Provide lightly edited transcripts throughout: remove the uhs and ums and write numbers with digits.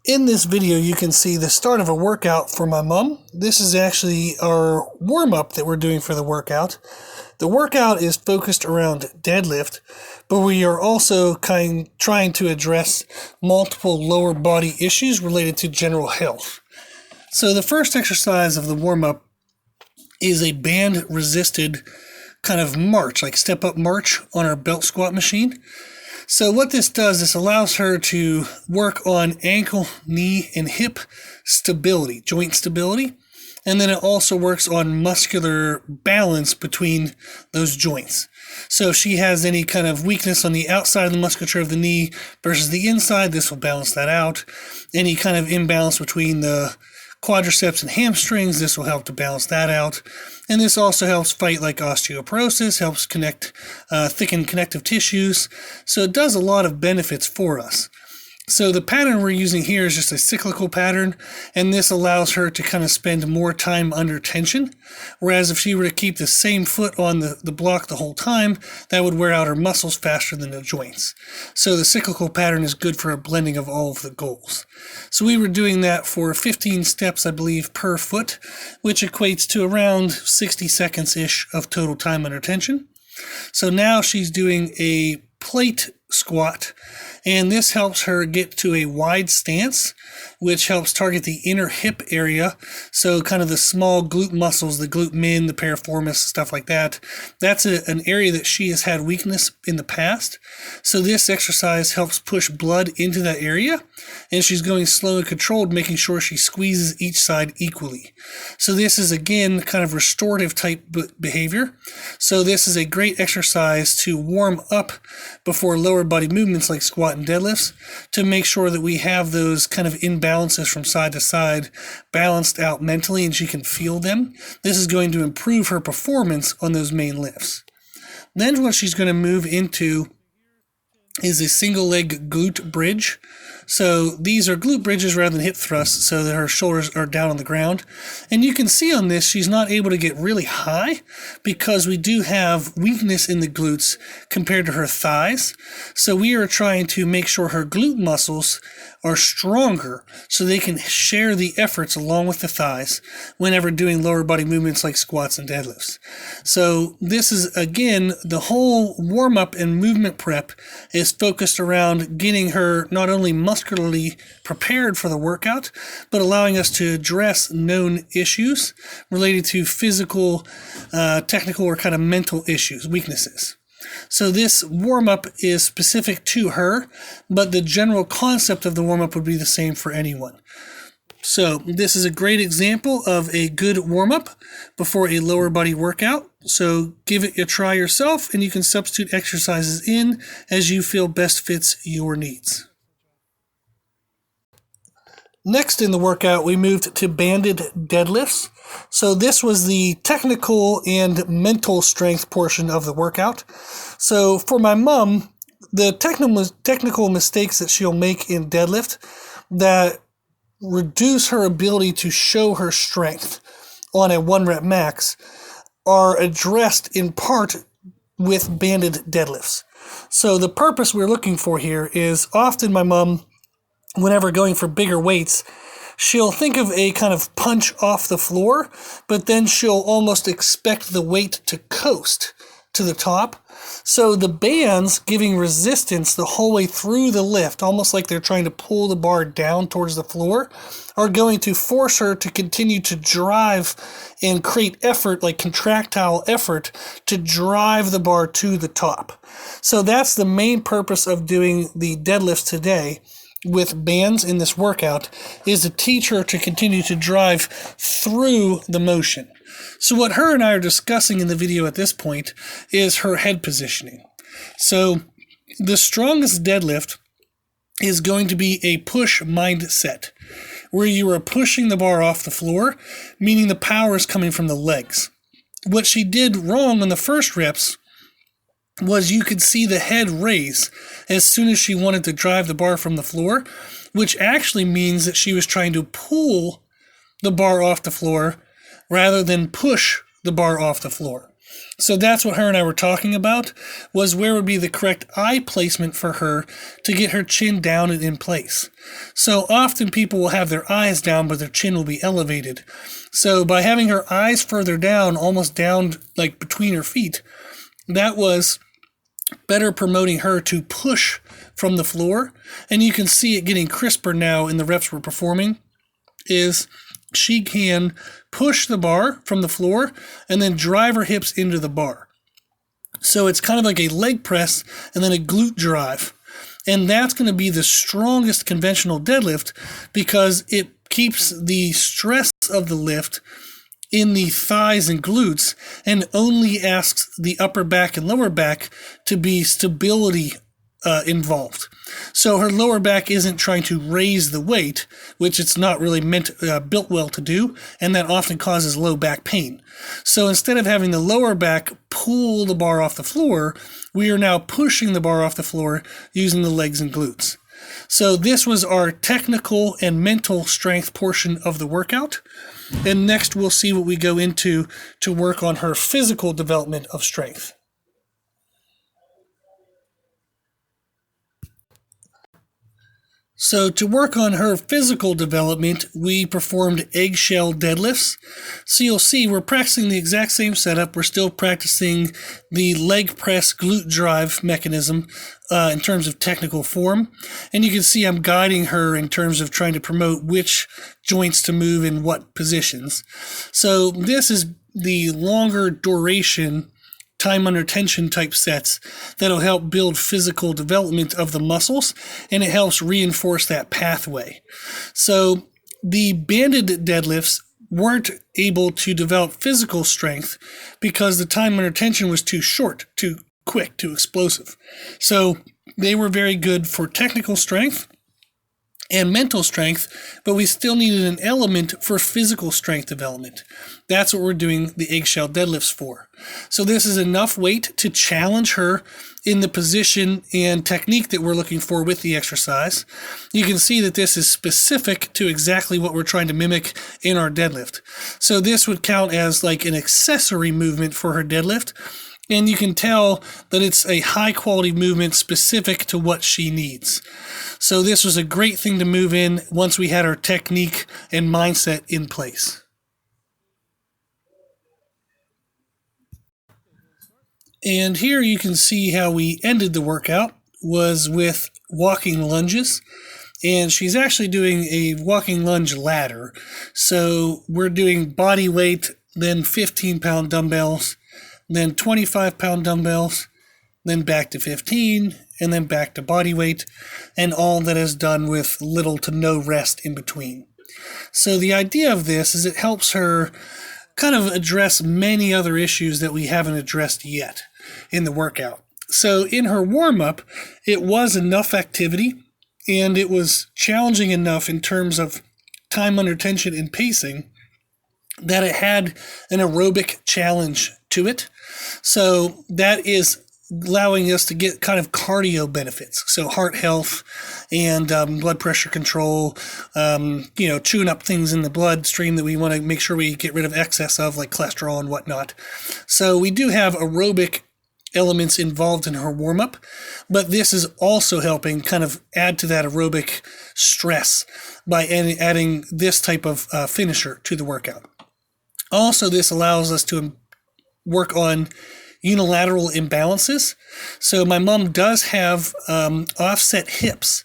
In this video, you can see the start of a workout for my mom. This is actually our warm-up that we're doing for the workout. The workout is focused around deadlift, but we are also trying to address multiple lower body issues related to general health. So the first exercise of the warm-up is a band-resisted kind of march, like step-up march on our belt squat machine. So what this does, this allows her to work on ankle, knee, and hip stability, joint stability. And then it also works on muscular balance between those joints. So if she has any kind of weakness on the outside of the musculature of the knee versus the inside, this will balance that out. Any kind of imbalance between the quadriceps and hamstrings, this will help to balance that out. And this also helps fight like osteoporosis, helps thicken connective tissues. So it does a lot of benefits for us. So the pattern we're using here is just a cyclical pattern, and this allows her to kind of spend more time under tension. Whereas if she were to keep the same foot on the block the whole time, that would wear out her muscles faster than the joints. So the cyclical pattern is good for a blending of all of the goals. So we were doing that for 15 steps, I believe, per foot, which equates to around 60 seconds-ish of total time under tension. So now she's doing a plate squat, and this helps her get to a wide stance, which helps target the inner hip area. So kind of the small glute muscles, the glute min, the piriformis, stuff like that. That's an area that she has had weakness in the past. So this exercise helps push blood into that area, and she's going slow and controlled, making sure she squeezes each side equally. So this is, again, kind of restorative type behavior. So this is a great exercise to warm up before lower body movements like squat and deadlifts, to make sure that we have those kind of imbalances from side to side balanced out mentally and she can feel them. This is going to improve her performance on those main lifts. Then what she's going to move into is a single leg glute bridge. So these are glute bridges rather than hip thrusts, so that her shoulders are down on the ground. And you can see on this, she's not able to get really high because we do have weakness in the glutes compared to her thighs. So we are trying to make sure her glute muscles are stronger so they can share the efforts along with the thighs whenever doing lower body movements like squats and deadlifts. So this is, again, the whole warm-up and movement prep is focused around getting her not only muscularly prepared for the workout, but allowing us to address known issues related to physical, technical, or kind of mental issues, weaknesses. So this warm-up is specific to her, but the general concept of the warm-up would be the same for anyone. So this is a great example of a good warm-up before a lower body workout. So give it a try yourself, and you can substitute exercises in as you feel best fits your needs. Next in the workout, we moved to banded deadlifts. So this was the technical and mental strength portion of the workout. So for my mom, the technical mistakes that she'll make in deadlift that reduce her ability to show her strength on a 1 rep max are addressed in part with banded deadlifts. So the purpose we're looking for here is often my mom, whenever going for bigger weights, she'll think of a kind of punch off the floor, but then she'll almost expect the weight to coast to the top. So the bands giving resistance the whole way through the lift, almost like they're trying to pull the bar down towards the floor, are going to force her to continue to drive and create effort, like contractile effort, to drive the bar to the top. So that's the main purpose of doing the deadlifts today with bands in this workout, is to teach her to continue to drive through the motion. So what her and I are discussing in the video at this point is her head positioning. So the strongest deadlift is going to be a push mindset, where you are pushing the bar off the floor, meaning the power is coming from the legs. What she did wrong on the first reps was you could see the head raise as soon as she wanted to drive the bar from the floor, which actually means that she was trying to pull the bar off the floor rather than push the bar off the floor. So that's what her and I were talking about, was where would be the correct eye placement for her to get her chin down and in place. So often people will have their eyes down, but their chin will be elevated. So by having her eyes further down, almost down like between her feet, that was better promoting her to push from the floor. And you can see it getting crisper now in the reps we're performing, is she can push the bar from the floor and then drive her hips into the bar. So it's kind of like a leg press and then a glute drive. And that's going to be the strongest conventional deadlift because it keeps the stress of the lift in the thighs and glutes and only asks the upper back and lower back to be stability involved. So her lower back isn't trying to raise the weight, which it's not really built well to do, and that often causes low back pain. So instead of having the lower back pull the bar off the floor, we are now pushing the bar off the floor using the legs and glutes. So this was our technical and mental strength portion of the workout. And next we'll see what we go into to work on her physical development of strength. So to work on her physical development, we performed eggshell deadlifts. So you'll see we're practicing the exact same setup. We're still practicing the leg press glute drive mechanism in terms of technical form. And you can see I'm guiding her in terms of trying to promote which joints to move in what positions. So this is the longer duration time under tension type sets that'll help build physical development of the muscles, and it helps reinforce that pathway. So the banded deadlifts weren't able to develop physical strength because the time under tension was too short, too quick, too explosive. So they were very good for technical strength and mental strength, but we still needed an element for physical strength development. That's what we're doing the eggshell deadlifts for. So this is enough weight to challenge her in the position and technique that we're looking for with the exercise. You can see that this is specific to exactly what we're trying to mimic in our deadlift. So this would count as like an accessory movement for her deadlift. And you can tell that it's a high quality movement specific to what she needs. So this was a great thing to move in once we had our technique and mindset in place. And here you can see how we ended the workout was with walking lunges. And she's actually doing a walking lunge ladder. So we're doing body weight, then 15-pound dumbbells, then 25-pound dumbbells, then back to 15, and then back to body weight, and all that is done with little to no rest in between. So the idea of this is it helps her kind of address many other issues that we haven't addressed yet in the workout. So in her warm-up, it was enough activity, and it was challenging enough in terms of time under tension and pacing that it had an aerobic challenge to it. So that is allowing us to get kind of cardio benefits. So heart health and blood pressure control, chewing up things in the bloodstream that we want to make sure we get rid of excess of, like cholesterol and whatnot. So we do have aerobic elements involved in her warm-up, but this is also helping kind of add to that aerobic stress by adding this type of finisher to the workout. Also, this allows us to work on unilateral imbalances. So my mom does have offset hips,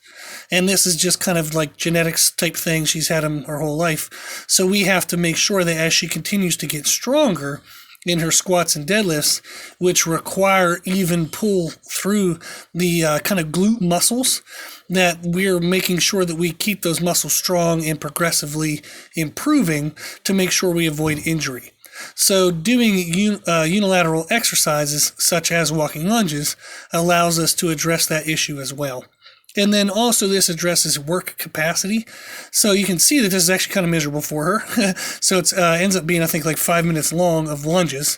and this is just kind of like genetics type thing. She's had them her whole life. So we have to make sure that as she continues to get stronger in her squats and deadlifts, which require even pull through the kind of glute muscles, that we're making sure that we keep those muscles strong and progressively improving to make sure we avoid injury. So doing unilateral exercises such as walking lunges allows us to address that issue as well. And then also this addresses work capacity. So you can see that this is actually kind of miserable for her. So it ends up being, I think, like 5 minutes long of lunges.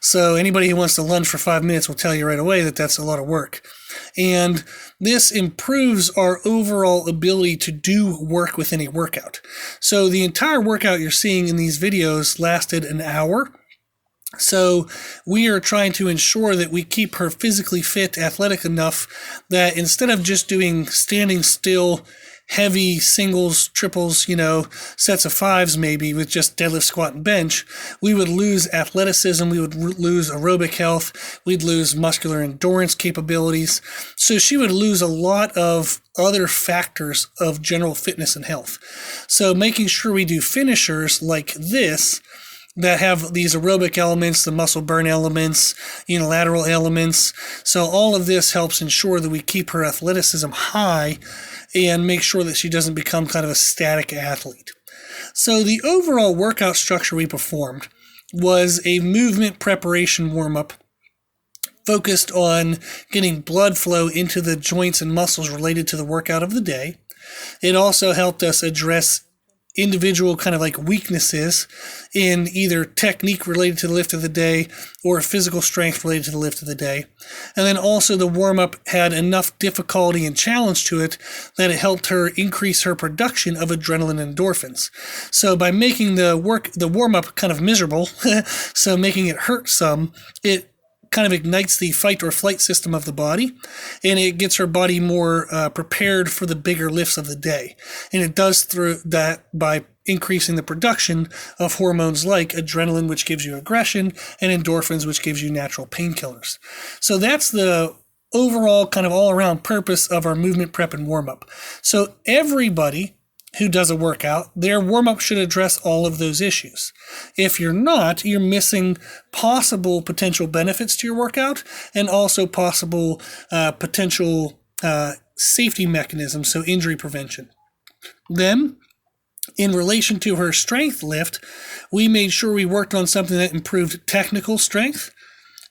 So anybody who wants to lunge for 5 minutes will tell you right away that that's a lot of work. And this improves our overall ability to do work within a workout. So the entire workout you're seeing in these videos lasted an hour. So we are trying to ensure that we keep her physically fit, athletic enough that instead of just doing standing still, heavy singles, triples, sets of fives maybe with just deadlift, squat, and bench, we would lose athleticism, we would lose aerobic health, we'd lose muscular endurance capabilities. So she would lose a lot of other factors of general fitness and health. So making sure we do finishers like this that have these aerobic elements, the muscle burn elements, unilateral elements. So all of this helps ensure that we keep her athleticism high and make sure that she doesn't become kind of a static athlete. So the overall workout structure we performed was a movement preparation warm-up focused on getting blood flow into the joints and muscles related to the workout of the day. It also helped us address individual kind of like weaknesses in either technique related to the lift of the day or physical strength related to the lift of the day. And then also the warm-up had enough difficulty and challenge to it that it helped her increase her production of adrenaline and endorphins. So by making the warm-up kind of miserable, so making it hurt some, it kind of ignites the fight or flight system of the body, and it gets her body more prepared for the bigger lifts of the day. And it does through that by increasing the production of hormones like adrenaline, which gives you aggression, and endorphins, which gives you natural painkillers. So that's the overall kind of all-around purpose of our movement prep and warm-up. So everybody who does a workout, their warm-up should address all of those issues. If you're not, you're missing possible potential benefits to your workout and also possible potential safety mechanisms, so injury prevention. Then, in relation to her strength lift, we made sure we worked on something that improved technical strength,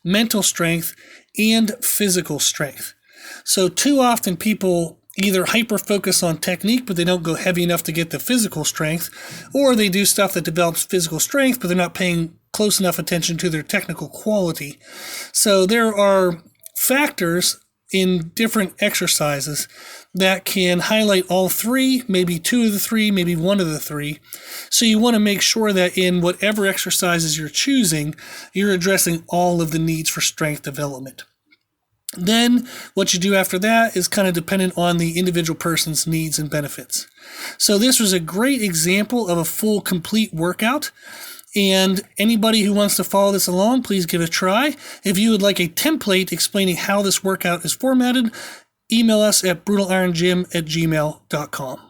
mental strength, and physical strength. So too often people either hyper-focus on technique, but they don't go heavy enough to get the physical strength, or they do stuff that develops physical strength, but they're not paying close enough attention to their technical quality. So there are factors in different exercises that can highlight all three, maybe two of the three, maybe one of the three. So you want to make sure that in whatever exercises you're choosing, you're addressing all of the needs for strength development. Then what you do after that is kind of dependent on the individual person's needs and benefits. So this was a great example of a full, complete workout. And anybody who wants to follow this along, please give it a try. If you would like a template explaining how this workout is formatted, email us at brutalirongym@gmail.com.